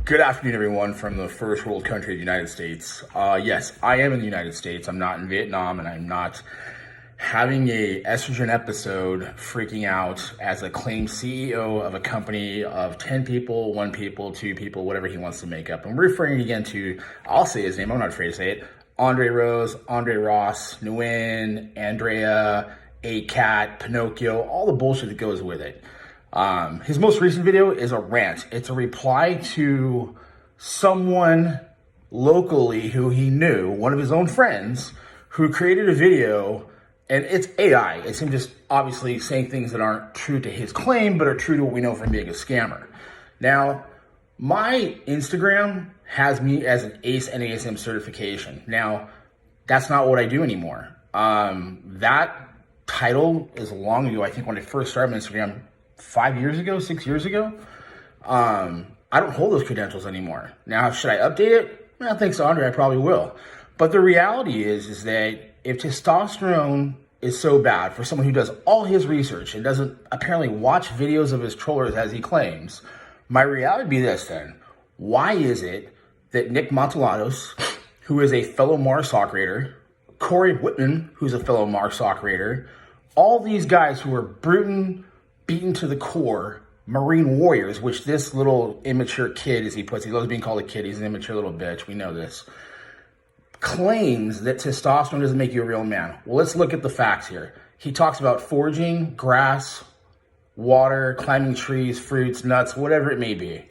Good afternoon, everyone, from the first world country, the United States. Yes, I am in the United States. I'm not in Vietnam, and I'm not having a estrogen episode freaking out as a claimed CEO of a company of 10 people, 1 people, 2 people, whatever he wants to make up. I'm referring again to, I'll say his name, I'm not afraid to say it, Andre Rose, Andre Ross, Nguyen, Andrea, A-Cat, Pinocchio, all the bullshit that goes with it. His most recent video is a rant. It's a reply to someone locally who he knew, one of his own friends, who created a video, and it's AI. It's him just obviously saying things that aren't true to his claim, but are true to what we know from being a scammer. Now, my Instagram has me as an ACE and ASM certification. Now, that's not what I do anymore. That title is long ago. I think when I first started on Instagram, 5 years ago, 6 years ago. I don't hold those credentials anymore. Now, should I update it? Well, thanks to Andre, I probably will. But the reality is that if testosterone is so bad for someone who does all his research and doesn't apparently watch videos of his trollers as he claims, my reality would be this then. Why is it that Nick Montelatos, who is a fellow Mars Sock Raider, Corey Whitman, who's a fellow Mars Sock Raider, all these guys who are beaten to the core, Marine warriors, which this little immature kid, as he puts, he loves being called a kid, he's an immature little bitch, we know this, claims that testosterone doesn't make you a real man. Well, let's look at the facts here. He talks about foraging, grass, water, climbing trees, fruits, nuts, whatever it may be.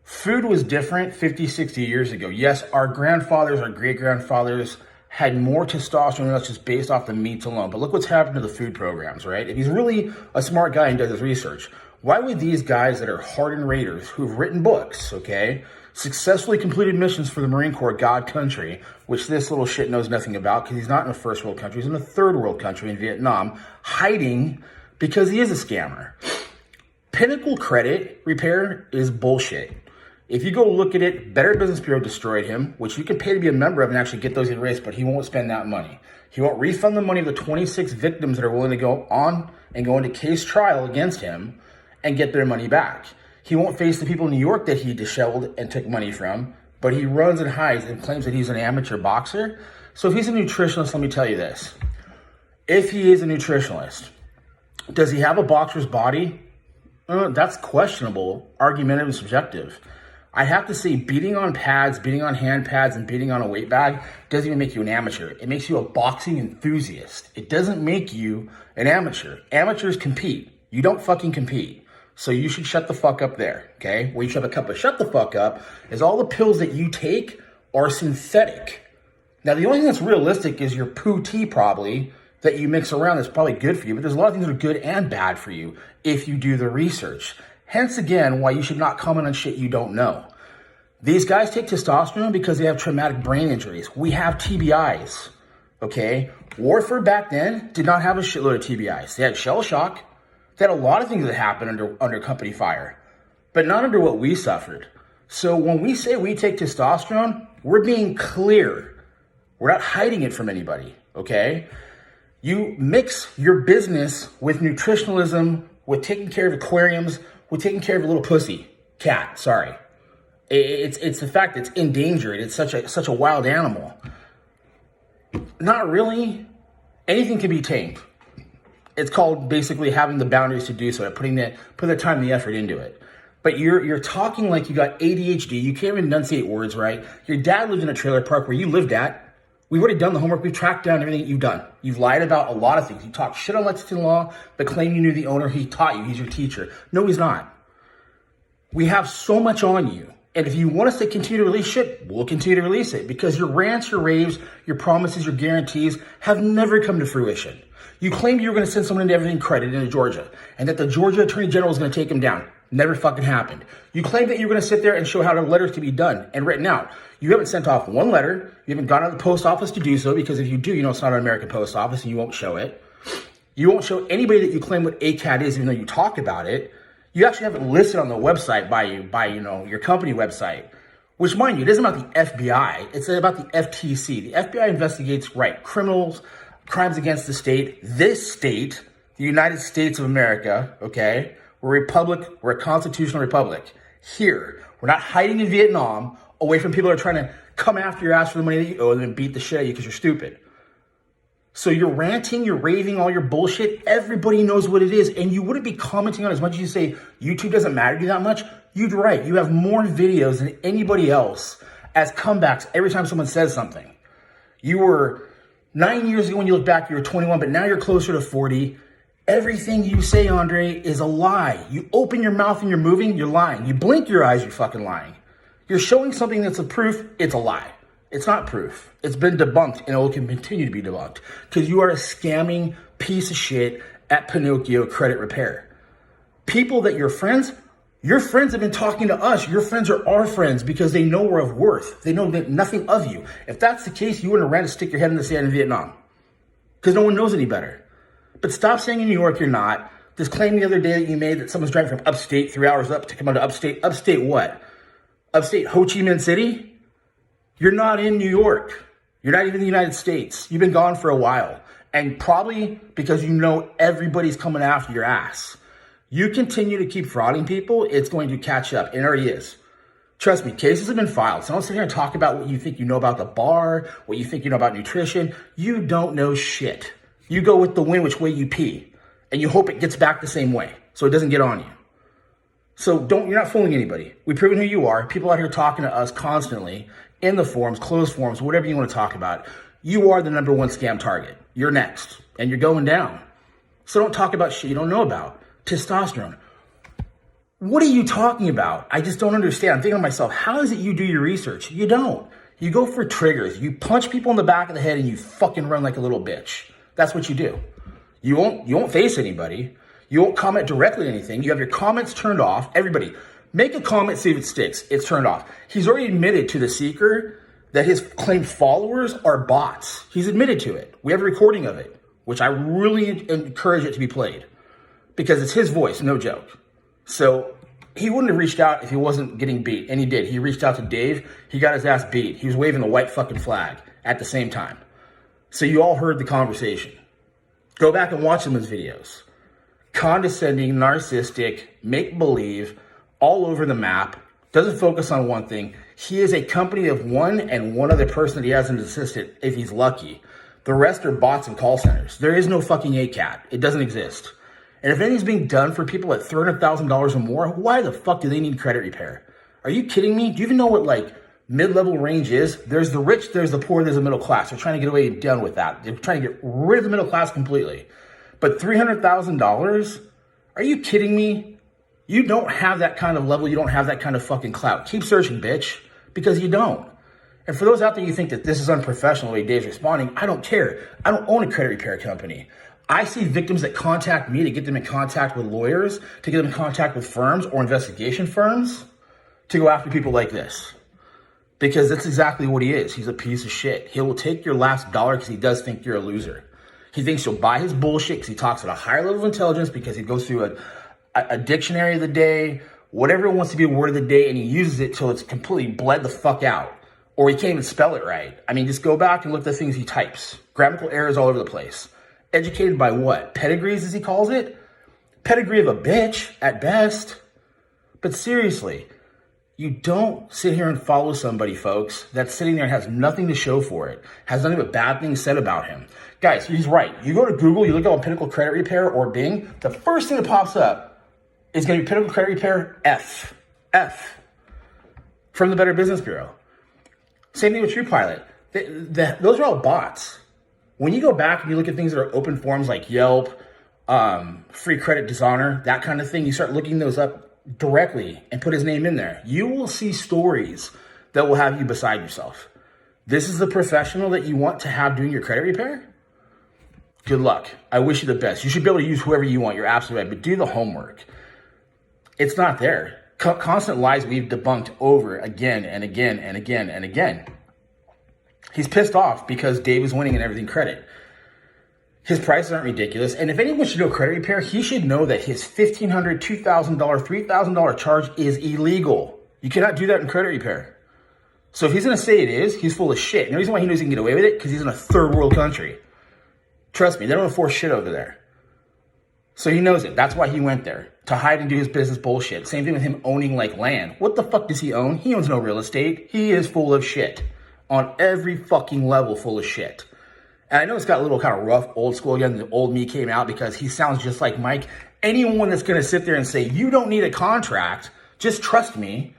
Food was different 50, 60 years ago. Yes, our grandfathers, our great-grandfathers had more testosterone than us just based off the meats alone. But look what's happened to the food programs, right? If he's really a smart guy and does his research, why would these guys that are hardened raiders who've written books, okay, successfully completed missions for the Marine Corps, God country, which this little shit knows nothing about because he's not in a first world country, he's in a third world country in Vietnam, hiding because he is a scammer. Pinnacle credit repair is bullshit. If you go look at it, Better Business Bureau destroyed him, which you can pay to be a member of and actually get those erased, but he won't spend that money. He won't refund the money of the 26 victims that are willing to go on and go into case trial against him and get their money back. He won't face the people in New York that he disheveled and took money from, but he runs and hides and claims that he's an amateur boxer. So if he's a nutritionist, let me tell you this. If he is a nutritionist, does he have a boxer's body? That's questionable, argumentative, and subjective. I have to say beating on pads, beating on hand pads, and beating on a weight bag doesn't even make you an amateur. It makes you a boxing enthusiast. It doesn't make you an amateur. Amateurs compete. You don't fucking compete. So you should shut the fuck up there, okay? Where you should have a cup of shut the fuck up is all the pills that you take are synthetic. Now, the only thing that's realistic is your poo tea probably that you mix around that's probably good for you, but there's a lot of things that are good and bad for you if you do the research. Hence, again, why you should not comment on shit you don't know. These guys take testosterone because they have traumatic brain injuries. We have TBIs, okay? Warfare back then did not have a shitload of TBIs. They had shell shock. They had a lot of things that happened under company fire, but not under what we suffered. So when we say we take testosterone, we're being clear. We're not hiding it from anybody, okay? You mix your business with nutritionalism, with taking care of aquariums, with taking care of a little pussy cat. Sorry, it's the fact that it's endangered. It's such a wild animal. Not really. Anything can be tamed. It's called basically having the boundaries to do so, putting the time and the effort into it. But you're talking like you got ADHD. You can't even enunciate words right. Your dad lived in a trailer park where you lived at. We've already done the homework. We've tracked down everything that you've done. You've lied about a lot of things. You talked shit on Lexington Law, but claim you knew the owner. He taught you. He's your teacher. No, he's not. We have so much on you. And if you want us to continue to release shit, we'll continue to release it because your rants, your raves, your promises, your guarantees have never come to fruition. You claimed you were going to send someone into everything credit into Georgia and that the Georgia Attorney General was going to take him down. Never fucking happened. You claimed that you were going to sit there and show how the letters can be done and written out. You haven't sent off one letter. You haven't gone to the post office to do so because if you do, you know it's not an American post office and you won't show it. You won't show anybody that you claim what ACAT is even though you talk about it. You actually have it listed on the website by your company website, which, mind you, it isn't about the FBI. It's about the FTC. The FBI investigates, criminals, crimes against the state. This state, the United States of America, okay? We're a republic. We're a constitutional republic. Here, We're not hiding in Vietnam away from people that are trying to come after your ass for the money that you owe them and beat the shit out of you because you're stupid. So you're ranting, you're raving, all your bullshit. Everybody knows what it is. And you wouldn't be commenting on it as much as you say YouTube doesn't matter to you that much. You'd right. You have more videos than anybody else as comebacks every time someone says something. You were 9 years ago when you look back, you were 21, but now you're closer to 40. Everything you say, Andre, is a lie. You open your mouth and you're moving, you're lying. You blink your eyes, you're fucking lying. You're showing something that's a proof, it's a lie. It's not proof. It's been debunked and it will continue to be debunked because you are a scamming piece of shit at Pinnacle Credit Repair. People that your friends have been talking to us. Your friends are our friends because they know we're of worth. They know nothing of you. If that's the case, you wouldn't have ran to stick your head in the sand in Vietnam because no one knows any better. But stop saying in New York you're not. This claim the other day that you made that someone's driving from upstate 3 hours up to come out to upstate. Upstate what? Upstate Ho Chi Minh City? You're not in New York. You're not even in the United States. You've been gone for a while. And probably because you know everybody's coming after your ass. You continue to keep frauding people, it's going to catch up. It already is. Trust me, cases have been filed. So don't sit here and talk about what you think you know about the bar, what you think you know about nutrition. You don't know shit. You go with the wind which way you pee. And you hope it gets back the same way so it doesn't get on you. So you're not fooling anybody. We've proven who you are. People out here talking to us constantly in the forums, closed forums, whatever you want to talk about. You are the number one scam target. You're next and you're going down. So don't talk about shit you don't know about. Testosterone. What are you talking about? I just don't understand. I'm thinking to myself, how is it you do your research? You don't. You go for triggers. You punch people in the back of the head and you fucking run like a little bitch. That's what you do. You won't face anybody. You won't comment directly on anything. You have your comments turned off. Everybody, make a comment, see if it sticks. It's turned off. He's already admitted to the seeker that his claimed followers are bots. He's admitted to it. We have a recording of it, which I really encourage it to be played because it's his voice, no joke. So he wouldn't have reached out if he wasn't getting beat, and he did. He reached out to Dave. He got his ass beat. He was waving the white fucking flag at the same time. So you all heard the conversation. Go back and watch some of his videos. Condescending, narcissistic, make-believe, all over the map, doesn't focus on one thing. He is a company of one and one other person that he has as an assistant, if he's lucky. The rest are bots and call centers. There is no fucking ACAT. It doesn't exist. And if anything's being done for people at $300,000 or more, why the fuck do they need credit repair? Are you kidding me? Do you even know what like mid-level range is? There's the rich, there's the poor, there's the middle class. They're trying to get away and done with that. They're trying to get rid of the middle class completely. But $300,000? Are you kidding me? You don't have that kind of level. You don't have that kind of fucking clout. Keep searching, bitch, because you don't. And for those out there you think that this is unprofessional the way Dave's responding, I don't care. I don't own a credit repair company. I see victims that contact me to get them in contact with lawyers, to get them in contact with firms or investigation firms to go after people like this. Because that's exactly what he is. He's a piece of shit. He will take your last dollar because he does think you're a loser. He thinks you'll buy his bullshit because he talks at a higher level of intelligence because he goes through a dictionary of the day, whatever wants to be a word of the day, and he uses it till it's completely bled the fuck out. Or he can't even spell it right. I mean, just go back and look at the things he types. Grammatical errors all over the place. Educated by what? Pedigrees, as he calls it? Pedigree of a bitch, at best. But seriously, you don't sit here and follow somebody, folks, that's sitting there and has nothing to show for it, has nothing but bad things said about him. Guys, he's right. You go to Google, you look up on Pinnacle Credit Repair or Bing, the first thing that pops up is going to be Pinnacle Credit Repair F. From the Better Business Bureau. Same thing with TruePilot. Those are all bots. When you go back and you look at things that are open forums like Yelp, Free Credit Dishonor, that kind of thing, you start looking those up directly and put his name in there. You will see stories that will have you beside yourself. This is the professional that you want to have doing your credit repair? Good luck. I wish you the best. You should be able to use whoever you want. You're absolutely right, but do the homework. It's not there. Constant lies we've debunked over again and again and again and again. He's pissed off because Dave is winning in everything credit. His prices aren't ridiculous. And if anyone should do a credit repair, he should know that his $1,500, $2,000, $3,000 charge is illegal. You cannot do that in credit repair. So if he's going to say it is, he's full of shit. And the reason why he knows he can get away with it, because he's in a third world country. Trust me, they don't enforce shit over there. So he knows it. That's why he went there. to hide and do his business bullshit. Same thing with him owning like land. What the fuck does he own? He owns no real estate. He is full of shit. On every fucking level, full of shit. And I know it's got a little kind of rough, old school again. The old me came out because he sounds just like Mike. Anyone that's going to sit there and say, you don't need a contract, just trust me.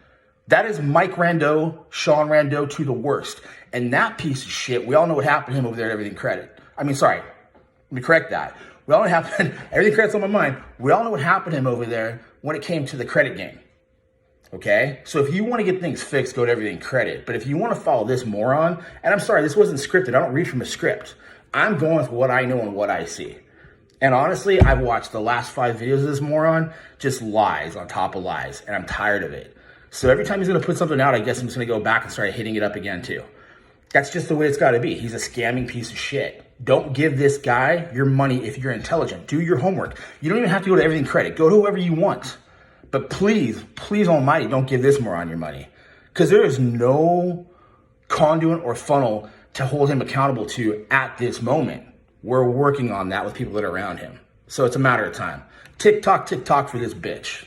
That is Mike Rando, Sean Rando to the worst. And that piece of shit, we all know what happened to him over there at Everything Credit. I mean, sorry, let me correct that. We all know what happened, Everything Credit's on my mind. We all know what happened to him over there when it came to the credit game. Okay? So if you want to get things fixed, go to Everything Credit. But if you want to follow this moron, and I'm sorry, this wasn't scripted. I don't read from a script. I'm going with what I know and what I see. And honestly, I've watched the last 5 videos of this moron, just lies on top of lies, and I'm tired of it. So every time he's going to put something out, I guess I'm just going to go back and start hitting it up again too. That's just the way it's got to be. He's a scamming piece of shit. Don't give this guy your money if you're intelligent. Do your homework. You don't even have to go to Everything Credit. Go to whoever you want. But please, please almighty, don't give this moron your money. Because there is no conduit or funnel to hold him accountable to at this moment. We're working on that with people that are around him. So it's a matter of time. Tick tock for this bitch.